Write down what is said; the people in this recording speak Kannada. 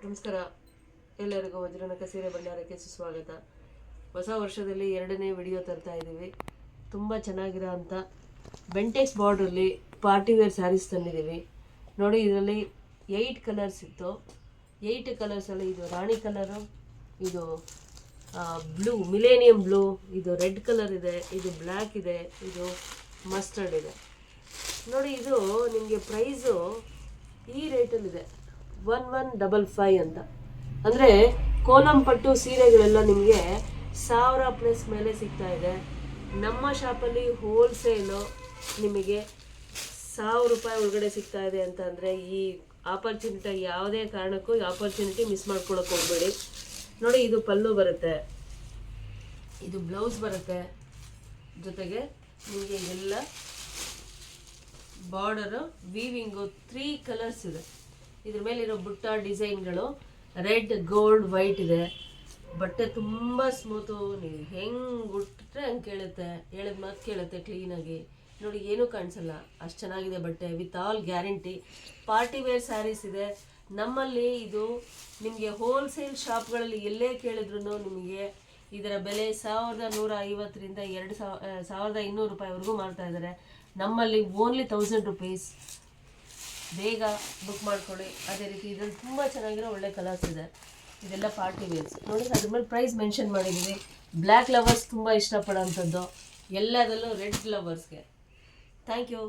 ನಮಸ್ಕಾರ ಎಲ್ಲರಿಗೂ ವಜ್ರನಕ ಸೀರೆ ಭಂಡಾರಕ್ಕೆ ಸುಸ್ವಾಗತ. ಹೊಸ ವರ್ಷದಲ್ಲಿ ಎರಡನೇ ವಿಡಿಯೋ ತರ್ತಾ ಇದ್ದೀವಿ. ತುಂಬ ಚೆನ್ನಾಗಿರೋ ಅಂಥ ಬೆಂಟೆಕ್ಸ್ ಬಾರ್ಡ್ರಲ್ಲಿ ಪಾರ್ಟಿ ವೇರ್ ಸ್ಯಾರೀಸ್ ತಂದಿದ್ದೀವಿ ನೋಡಿ. ಇದರಲ್ಲಿ 8 ಕಲರ್ಸ್ ಇತ್ತು. 8 ಕಲರ್ಸಲ್ಲಿ ಇದು ರಾಣಿ ಕಲರು, ಇದು ಬ್ಲೂ ಮಿಲೇನಿಯಂ ಬ್ಲೂ, ಇದು ರೆಡ್ ಕಲರ್ ಇದೆ, ಇದು ಬ್ಲ್ಯಾಕ್ ಇದೆ, ಇದು ಮಸ್ಟರ್ಡ್ ಇದೆ ನೋಡಿ. ಇದು ನಿಮಗೆ ಪ್ರೈಸು ಈ ರೇಟಲ್ಲಿದೆ 1155 ಅಂತ. ಅಂದರೆ ಕೋಲಂ ಪಟ್ಟು ಸೀರೆಗಳೆಲ್ಲ ನಿಮಗೆ 1000+ ಮೇಲೆ ಸಿಗ್ತಾ ಇದೆ. ನಮ್ಮ ಶಾಪಲ್ಲಿ ಹೋಲ್ಸೇಲು ನಿಮಗೆ 1000 ರೂಪಾಯಿ ಒಳಗಡೆ ಸಿಗ್ತಾ ಇದೆ ಅಂತ ಅಂದರೆ ಈ ಆಪರ್ಚುನಿಟಿ ಯಾವುದೇ ಕಾರಣಕ್ಕೂ ಈ ಆಪರ್ಚುನಿಟಿ ಮಿಸ್ ಮಾಡ್ಕೊಳಕ್ಕೆ ಹೋಗ್ಬೇಡಿ ನೋಡಿ. ಇದು ಪಲ್ಲು ಬರುತ್ತೆ, ಇದು ಬ್ಲೌಸ್ ಬರುತ್ತೆ, ಜೊತೆಗೆ ನಿಮಗೆ ಇದೆಲ್ಲ ಬಾರ್ಡರು ವೀವಿಂಗು 3 ಕಲರ್ಸ್ ಇದೆ. ಇದ್ರ ಮೇಲಿರೋ ಬುಟ್ಟ ಡಿಸೈನ್ಗಳು ರೆಡ್, ಗೋಲ್ಡ್, ವೈಟ್ ಇದೆ. ಬಟ್ಟೆ ತುಂಬ ಸ್ಮೂತು, ನೀವು ಹೆಂಗೆ ಉಟ್ರೆ ಹಂಗೆ ಕೇಳುತ್ತೆ, ಹೇಳಿದ ಮಾತು ಕೇಳುತ್ತೆ ಕ್ಲೀನಾಗಿ ನೋಡಿ. ಏನೂ ಕಾಣಿಸಲ್ಲ, ಅಷ್ಟು ಚೆನ್ನಾಗಿದೆ ಬಟ್ಟೆ. With all guarantee party wear sarees ಇದೆ ನಮ್ಮಲ್ಲಿ. ಇದು ನಿಮಗೆ ಹೋಲ್ಸೇಲ್ ಶಾಪ್ಗಳಲ್ಲಿ ಎಲ್ಲೇ ಕೇಳಿದ್ರು ನಿಮಗೆ ಇದರ ಬೆಲೆ 1150ರಿಂದ 1200 ರೂಪಾಯಿವರೆಗೂ ಮಾಡ್ತಾ ಇದ್ದಾರೆ. ನಮ್ಮಲ್ಲಿ ಓನ್ಲಿ 1000 ರುಪೀಸ್. ಬೇಗ ಬುಕ್ ಮಾಡ್ಕೊಳ್ಳಿ. ಅದೇ ರೀತಿ ಇದರಲ್ಲಿ ತುಂಬ ಚೆನ್ನಾಗಿರೋ ಒಳ್ಳೆ ಕಲರ್ಸ್ ಇದೆ. ಇದೆಲ್ಲ ಪಾರ್ಟಿ ವೇರ್ಸ್ ನೋಡಿ. ಅದ್ರ ಮೇಲೆ ಪ್ರೈಸ್ ಮೆನ್ಷನ್ ಮಾಡಿದ್ದೀವಿ. ಬ್ಲ್ಯಾಕ್ ಲವರ್ಸ್ ತುಂಬ ಇಷ್ಟಪಡೋವಂಥದ್ದು, ಎಲ್ಲದರಲ್ಲೂ ರೆಡ್ ಲವರ್ಸ್ಗೆ. Thank you.